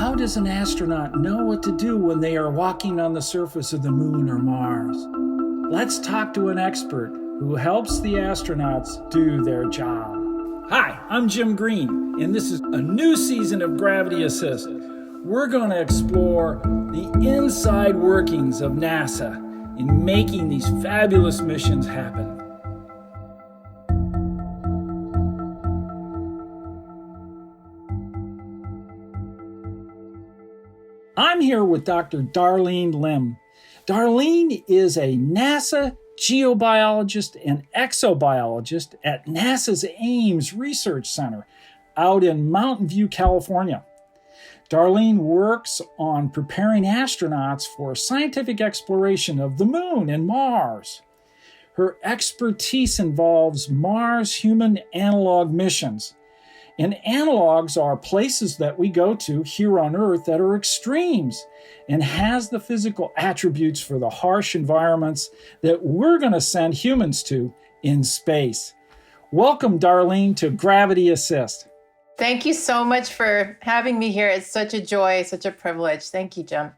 How does an astronaut know what to do when they are walking on the surface of the moon or Mars? Let's talk to an expert who helps the astronauts do their job. Hi, I'm Jim Green, and this is a new season of Gravity Assist. We're going to explore the inside workings of NASA in making these fabulous missions happen. I'm here with Dr. Darlene Lim. Darlene is a NASA geobiologist and exobiologist at NASA's Ames Research Center out in Mountain View, California. Darlene works on preparing astronauts for scientific exploration of the moon and Mars. Her expertise involves Mars human analog missions. And analogs are places that we go to here on Earth that are extremes and has the physical attributes for the harsh environments that we're going to send humans to in space. Welcome, Darlene, to Gravity Assist. Thank you so much for having me here. It's such a joy, such a privilege. Thank you, Jim.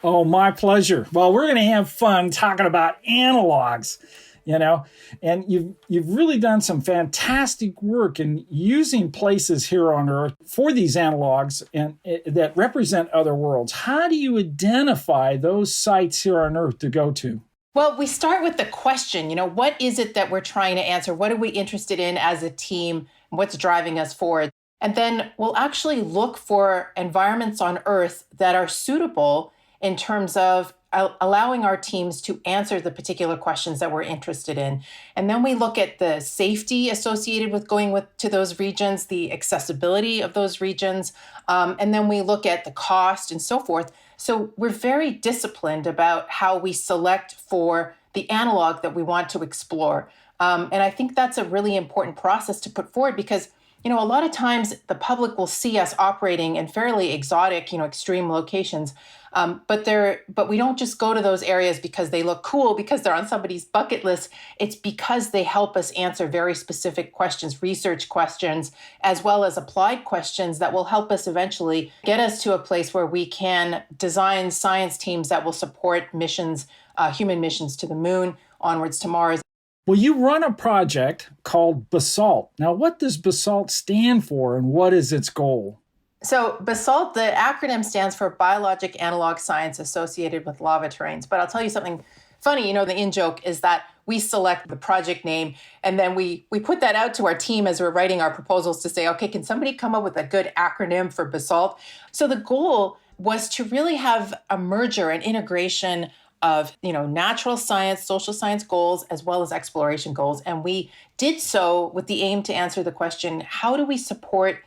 Oh, my pleasure. Well, we're going to have fun talking about analogs, and you've really done some fantastic work in using places here on Earth for these analogs and that represent other worlds. How do you identify those sites here on Earth to go to? Well, we start with the question, what is it that we're trying to answer? What are we interested in as a team? What's driving us forward? And then we'll actually look for environments on Earth that are suitable in terms of allowing our teams to answer the particular questions that we're interested in. And then we look at the safety associated with going to those regions, the accessibility of those regions, and then we look at the cost and so forth. So we're very disciplined about how we select for the analog that we want to explore. And I think that's a really important process to put forward because a lot of times the public will see us operating in fairly exotic, extreme locations. But we don't just go to those areas because they look cool, because they're on somebody's bucket list. It's because they help us answer very specific questions, research questions, as well as applied questions that will help us eventually get us to a place where we can design science teams that will support missions, human missions to the moon, onwards to Mars. Well, you run a project called Basalt. Now, what does Basalt stand for and what is its goal? So Basalt, the acronym stands for Biologic Analog Science Associated with Lava Terrains. But I'll tell you something funny, the in-joke is that we select the project name and then we put that out to our team as we're writing our proposals to say, okay, can somebody come up with a good acronym for Basalt? So the goal was to really have a merger and integration of natural science, social science goals, as well as exploration goals. And we did so with the aim to answer the question, how do we support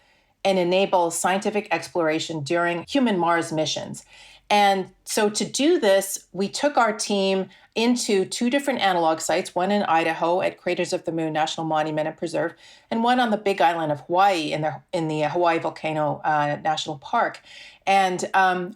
and enable scientific exploration during human Mars missions? And so to do this, we took our team into two different analog sites, one in Idaho at Craters of the Moon National Monument and Preserve, and one on the Big Island of Hawaii in the Hawaii Volcano National Park. And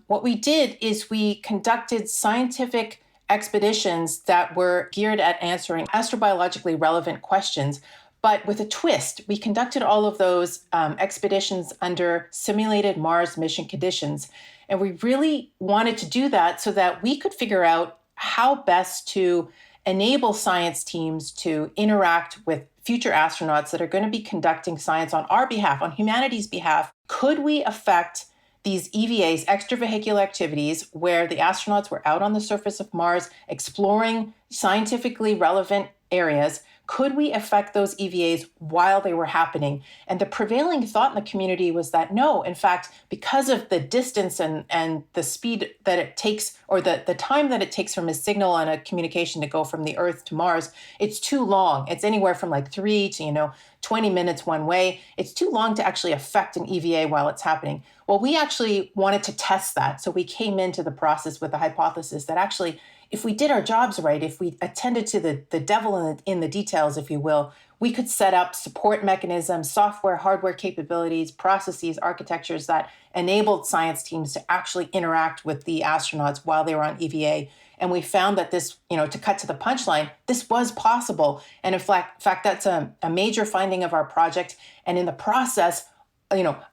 what we did is we conducted scientific expeditions that were geared at answering astrobiologically relevant questions, but with a twist. We conducted all of those expeditions under simulated Mars mission conditions. And we really wanted to do that so that we could figure out how best to enable science teams to interact with future astronauts that are going to be conducting science on our behalf, on humanity's behalf. Could we affect these EVAs, extravehicular activities, where the astronauts were out on the surface of Mars exploring scientifically relevant areas? Could we affect those EVAs while they were happening? And the prevailing thought in the community was that no, in fact, because of the distance and the speed that it takes, or the time that it takes from a signal and a communication to go from the Earth to Mars, it's too long. It's anywhere from like 3 to 20 minutes one way. It's too long to actually affect an EVA while it's happening. Well, we actually wanted to test that. So we came into the process with the hypothesis that actually, if we did our jobs right, if we attended to the devil in the details, if you will, we could set up support mechanisms, software, hardware capabilities, processes, architectures that enabled science teams to actually interact with the astronauts while they were on EVA. And we found that this, to cut to the punchline, this was possible. And in fact, that's a major finding of our project. And in the process,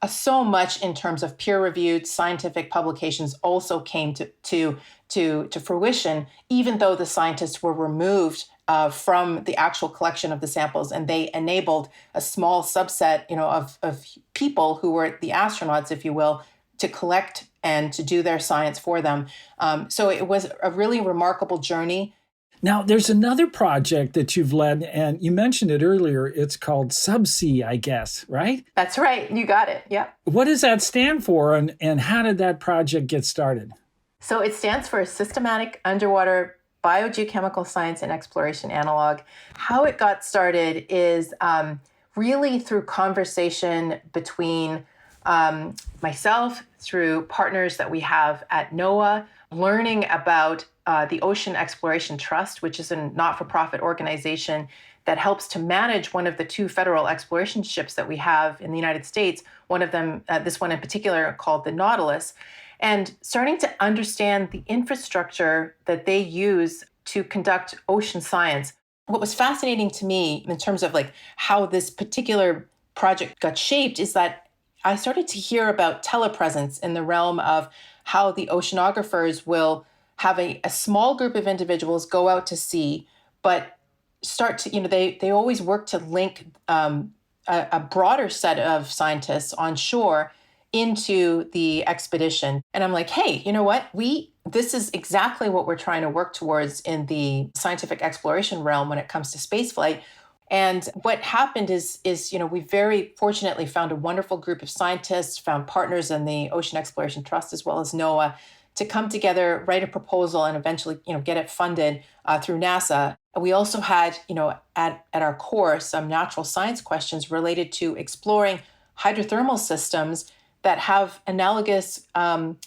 so much in terms of peer-reviewed scientific publications also came to fruition, even though the scientists were removed from the actual collection of the samples, and they enabled a small subset, of people who were the astronauts, if you will, to collect and to do their science for them. So it was a really remarkable journey. Now, there's another project that you've led, and you mentioned it earlier. It's called Subsea, I guess, right? That's right. You got it. Yeah. What does that stand for, and how did that project get started? So it stands for Systematic Underwater Biogeochemical Science and Exploration Analog. How it got started is really through conversation between myself, through partners that we have at NOAA, learning about the Ocean Exploration Trust, which is a not-for-profit organization that helps to manage one of the two federal exploration ships that we have in the United States, one of them, this one in particular, called the Nautilus, and starting to understand the infrastructure that they use to conduct ocean science. What was fascinating to me in terms of how this particular project got shaped is that I started to hear about telepresence in the realm of how the oceanographers will have a small group of individuals go out to sea, but start to, they always work to link a broader set of scientists on shore into the expedition. And I'm like, hey, you know what? This is exactly what we're trying to work towards in the scientific exploration realm when it comes to spaceflight. And what happened is we very fortunately found a wonderful group of scientists, found partners in the Ocean Exploration Trust as well as NOAA to come together, write a proposal, and eventually get it funded through NASA. We also had at our core some natural science questions related to exploring hydrothermal systems that have analogous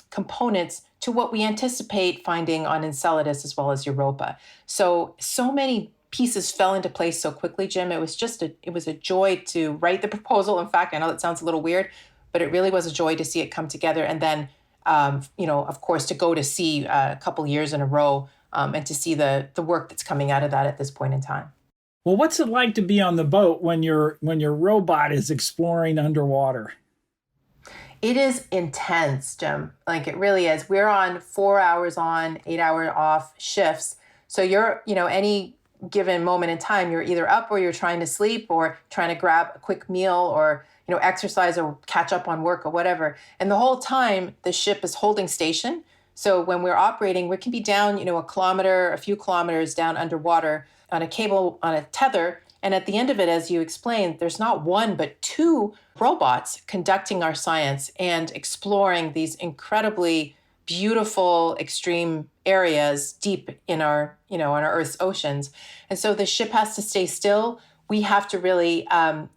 components to what we anticipate finding on Enceladus as well as Europa. So many pieces fell into place so quickly, Jim. It was a joy to write the proposal. In fact, I know that sounds a little weird, but it really was a joy to see it come together. And then, of course, to go to sea a couple years in a row and to see the work that's coming out of that at this point in time. Well, what's it like to be on the boat when your robot is exploring underwater? It is intense, Jim. It really is. We're on 4 hours on, 8 hour off shifts. So you're, any given moment in time, you're either up or you're trying to sleep or trying to grab a quick meal or, exercise or catch up on work or whatever. And the whole time the ship is holding station. So when we're operating, we can be down, a few kilometers down underwater on a cable, on a tether. And at the end of it, as you explained, there's not one, but two robots conducting our science and exploring these incredibly beautiful, extreme areas deep in our, on our Earth's oceans. And so the ship has to stay still. We have to really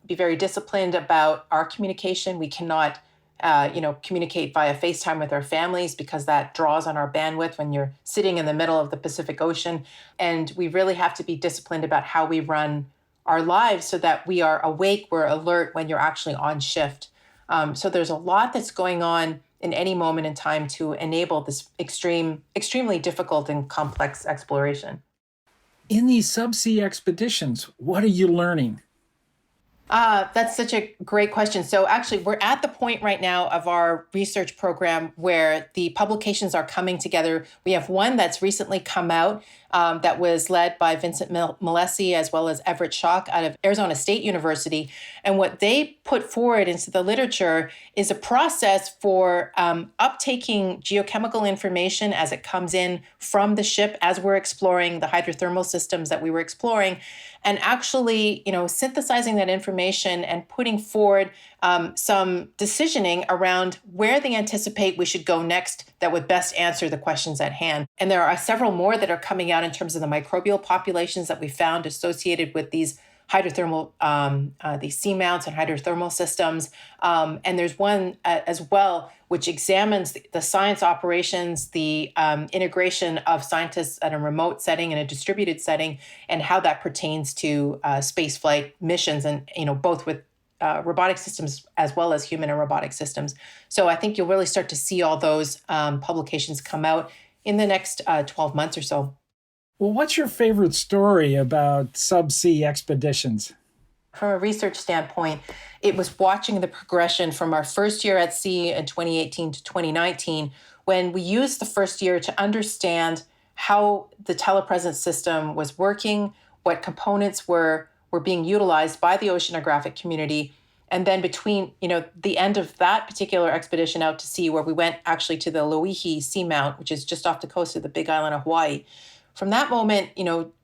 be very disciplined about our communication. We cannot, communicate via FaceTime with our families because that draws on our bandwidth when you're sitting in the middle of the Pacific Ocean. And we really have to be disciplined about how we run our lives so that we are awake, we're alert when you're actually on shift. So there's a lot that's going on in any moment in time to enable this extremely difficult and complex exploration. In these subsea expeditions, what are you learning? That's such a great question. So actually, we're at the point right now of our research program where the publications are coming together. We have one that's recently come out that was led by Vincent Malesi as well as Everett Schock out of Arizona State University. And what they put forward into the literature is a process for uptaking geochemical information as it comes in from the ship as we're exploring the hydrothermal systems that we were exploring, and actually, synthesizing that information and putting forward some decisioning around where they anticipate we should go next that would best answer the questions at hand. And there are several more that are coming out in terms of the microbial populations that we found associated with these hydrothermal, these seamounts and hydrothermal systems. And there's one as well, which examines the science operations, the integration of scientists at a remote setting and a distributed setting, and how that pertains to spaceflight missions, and both with robotic systems as well as human and robotic systems. So I think you'll really start to see all those publications come out in the next 12 months or so. Well, what's your favorite story about subsea expeditions? From a research standpoint, it was watching the progression from our first year at sea in 2018 to 2019, when we used the first year to understand how the telepresence system was working, what components were being utilized by the oceanographic community. And then between, the end of that particular expedition out to sea, where we went actually to the Loihi Seamount, which is just off the coast of the Big Island of Hawaii. From that moment,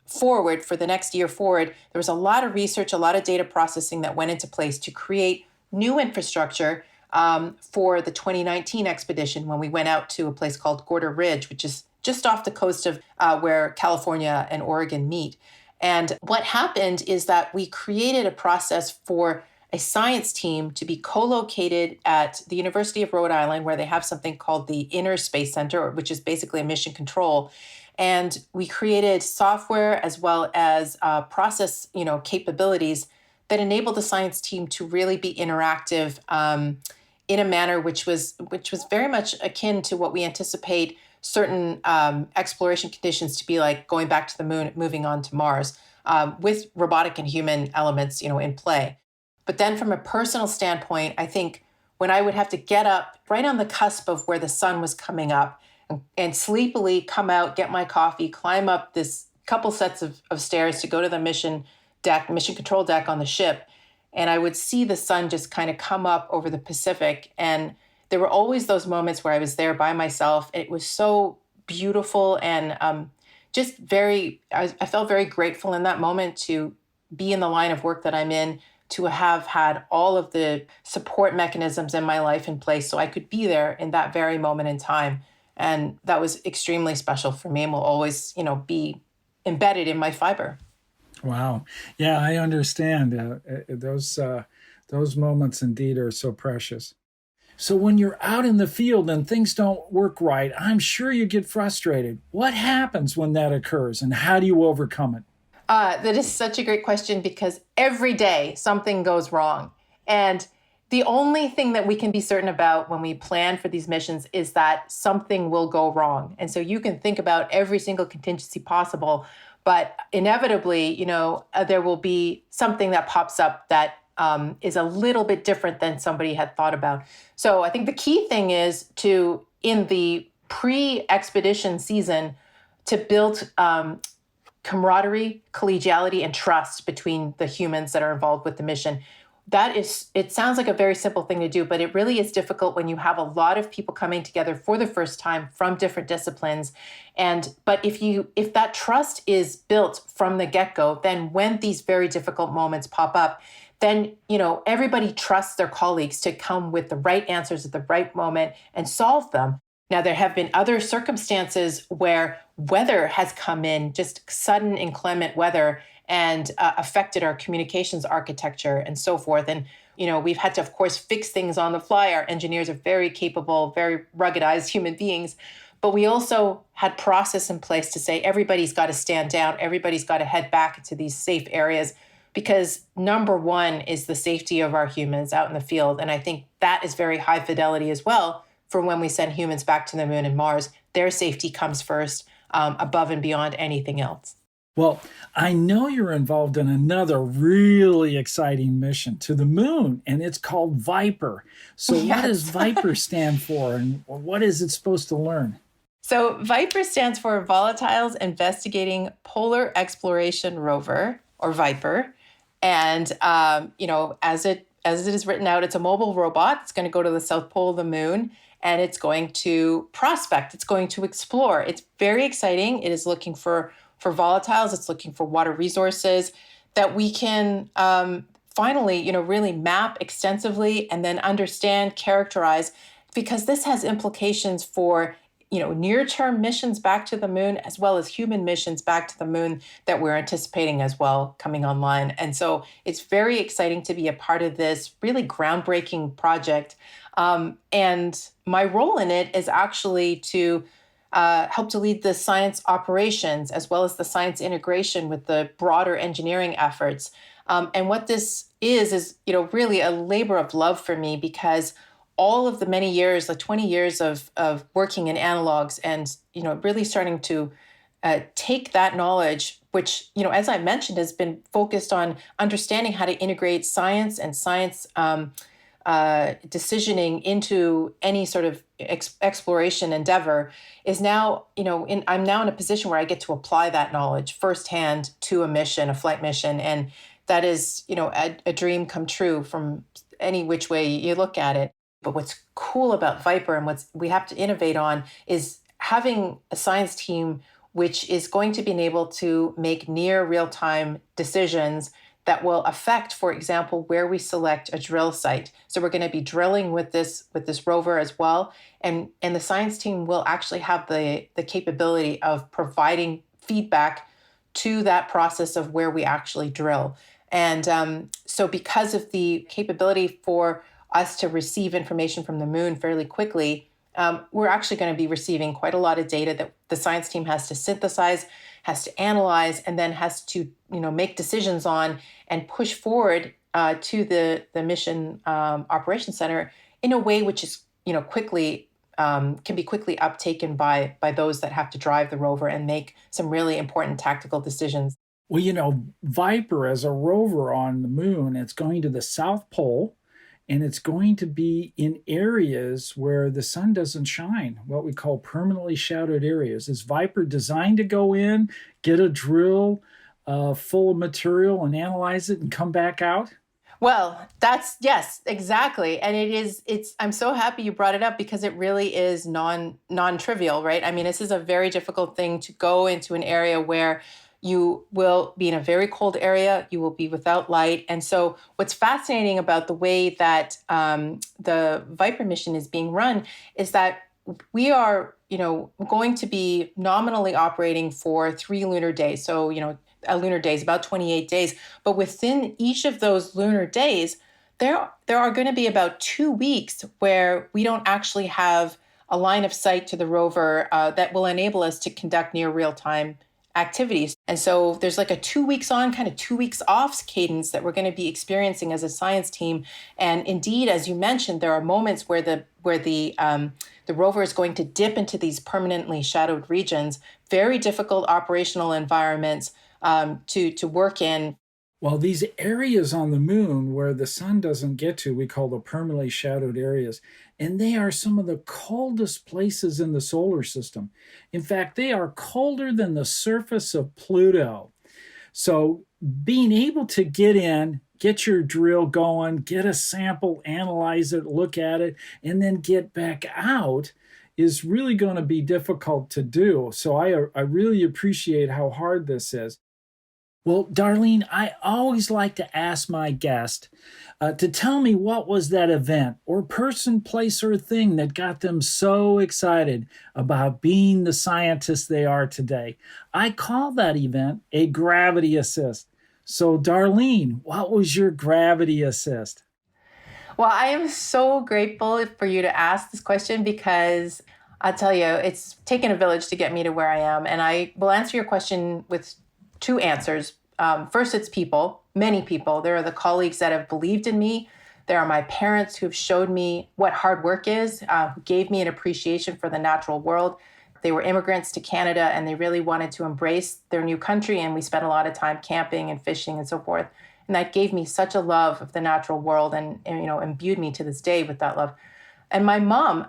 forward, for the next year forward, there was a lot of research, a lot of data processing that went into place to create new infrastructure for the 2019 expedition, when we went out to a place called Gorder Ridge, which is just off the coast of where California and Oregon meet. And what happened is that we created a process for a science team to be co-located at the University of Rhode Island, where they have something called the Inner Space Center, which is basically a mission control. And we created software as well as process, capabilities that enable the science team to really be interactive in a manner which was very much akin to what we anticipate certain exploration conditions to be like, going back to the moon, moving on to Mars, with robotic and human elements, in play. But then from a personal standpoint, I think when I would have to get up right on the cusp of where the sun was coming up and sleepily come out, get my coffee, climb up this couple sets of stairs to go to the mission control deck on the ship, and I would see the sun just kind of come up over the Pacific. And there were always those moments where I was there by myself. It was so beautiful and I felt very grateful in that moment to be in the line of work that I'm in, to have had all of the support mechanisms in my life in place so I could be there in that very moment in time. And that was extremely special for me and will always, be embedded in my fiber. Wow. Yeah, I understand. Those moments indeed are so precious. So when you're out in the field and things don't work right, I'm sure you get frustrated. What happens when that occurs, and how do you overcome it? That is such a great question, because every day something goes wrong. And the only thing that we can be certain about when we plan for these missions is that something will go wrong. And so you can think about every single contingency possible, but inevitably, there will be something that pops up that is a little bit different than somebody had thought about. So I think the key thing is to, in the pre-expedition season, to build camaraderie, collegiality, and trust between the humans that are involved with the mission. It sounds like a very simple thing to do, but it really is difficult when you have a lot of people coming together for the first time from different disciplines. But if that trust is built from the get-go, then when these very difficult moments pop up, then everybody trusts their colleagues to come with the right answers at the right moment and solve them. Now, there have been other circumstances where weather has come in, just sudden inclement weather, and affected our communications architecture and so forth. And, we've had to, of course, fix things on the fly. Our engineers are very capable, very ruggedized human beings. But we also had process in place to say everybody's got to stand down, everybody's got to head back into these safe areas, because number one is the safety of our humans out in the field. And I think that is very high fidelity as well for when we send humans back to the moon and Mars. Their safety comes first, above and beyond anything else. Well, I know you're involved in another really exciting mission to the moon, and it's called Viper. So Yes. What does Viper stand for, and what is it supposed to learn? So Viper stands for Volatiles Investigating Polar Exploration Rover, or Viper. And, as it is written out, it's a mobile robot. It's going to go to the South Pole of the moon, and it's going to prospect. It's going to explore. It's very exciting. It is looking for volatiles. It's looking for water resources that we can finally, really map extensively and then understand, characterize, because this has implications for near-term missions back to the moon, as well as human missions back to the moon that we're anticipating as well coming online. And so it's very exciting to be a part of this really groundbreaking project. And my role in it is actually to help to lead the science operations as well as the science integration with the broader engineering efforts. And what this is really a labor of love for me, because all of the many years, the 20 years of working in analogs and, really starting to take that knowledge, which, as I mentioned, has been focused on understanding how to integrate science and science decisioning into any sort of exploration endeavor, is now, I'm now in a position where I get to apply that knowledge firsthand to a mission, a flight mission. And that is, a dream come true from any which way you look at it. But what's cool about Viper and what we have to innovate on is having a science team which is going to be able to make near real-time decisions that will affect, for example, where we select a drill site. So we're going to be drilling with this rover as well, and the science team will actually have the capability of providing feedback to that process of where we actually drill. And so because of the capability for us to receive information from the moon fairly quickly, we're actually going to be receiving quite a lot of data that the science team has to synthesize, has to analyze, and then has to make decisions on and push forward to the mission operations center in a way which is quickly can be quickly uptaken by those that have to drive the rover and make some really important tactical decisions. Well, Viper as a rover on the moon, it's going to the South Pole, and it's going to be in areas where the sun doesn't shine, what we call permanently shadowed areas. Is Viper designed to go in, get a drill full of material and analyze it and come back out? Well, yes, exactly. And I'm so happy you brought it up because it really is non-trivial, right? I mean, this is a very difficult thing to go into an area where you will be in a very cold area, you will be without light. And so what's fascinating about the way that the Viper mission is being run is that we are, going to be nominally operating for 3 lunar days. So, a lunar day is about 28 days. But within each of those lunar days, there are going to be about 2 weeks where we don't actually have a line of sight to the rover that will enable us to conduct near real-time activities. And so there's like a 2 weeks on, kind of 2 weeks off cadence that we're going to be experiencing as a science team. And indeed, as you mentioned, there are moments where the rover is going to dip into these permanently shadowed regions, very difficult operational environments to work in. Well, these areas on the moon where the sun doesn't get to, we call the permanently shadowed areas, and they are some of the coldest places in the solar system. In fact, they are colder than the surface of Pluto. So being able to get in, get your drill going, get a sample, analyze it, look at it, and then get back out is really going to be difficult to do. So I really appreciate how hard this is. Well, Darlene, I always like to ask my guest to tell me what was that event or person, place, or thing that got them so excited about being the scientists they are today. I call that event a gravity assist. So, Darlene, what was your gravity assist? Well, I am so grateful for you to ask this question because I'll tell you, it's taken a village to get me to where I am. And I will answer your question with 2 answers. First, it's people, many people. There are the colleagues that have believed in me. There are my parents who've showed me what hard work is, who gave me an appreciation for the natural world. They were immigrants to Canada and they really wanted to embrace their new country. And we spent a lot of time camping and fishing and so forth. And that gave me such a love of the natural world and imbued me to this day with that love. And my mom,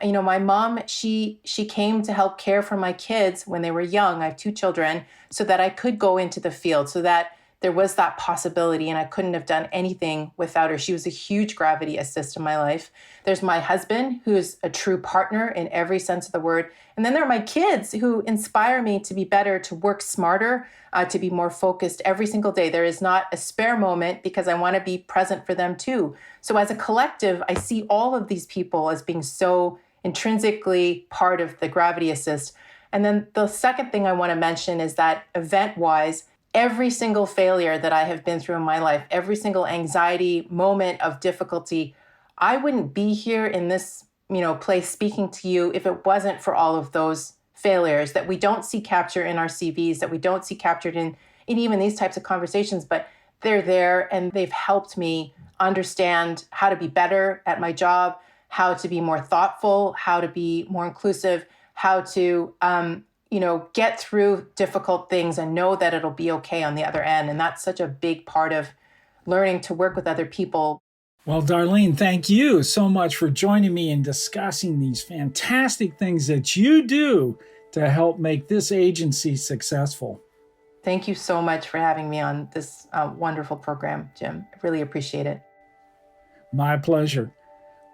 she came to help care for my kids when they were young. I have 2 children, so that I could go into the field, so that there was that possibility, and I couldn't have done anything without her. She was a huge gravity assist in my life. There's my husband, who is a true partner in every sense of the word. And then there are my kids who inspire me to be better, to work smarter, to be more focused every single day. There is not a spare moment because I want to be present for them too. So as a collective, I see all of these people as being so intrinsically part of the gravity assist. And then the second thing I want to mention is that event-wise, every single failure that I have been through in my life, every single anxiety, moment of difficulty, I wouldn't be here in this, place speaking to you if it wasn't for all of those failures that we don't see captured in our CVs, that we don't see captured in even these types of conversations, but they're there and they've helped me understand how to be better at my job, how to be more thoughtful, how to be more inclusive, how to get through difficult things and know that it'll be okay on the other end. And that's such a big part of learning to work with other people. Well, Darlene, thank you so much for joining me in discussing these fantastic things that you do to help make this agency successful. Thank you so much for having me on this wonderful program, Jim. I really appreciate it. My pleasure.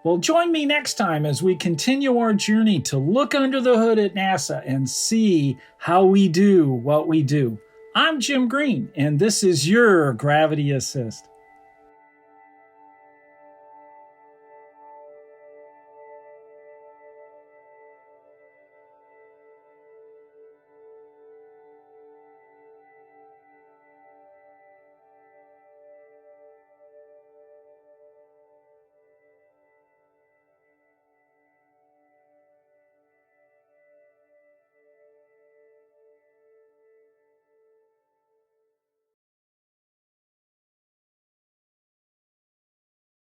Well, join me next time as we continue our journey to look under the hood at NASA and see how we do what we do. I'm Jim Green, and this is your Gravity Assist.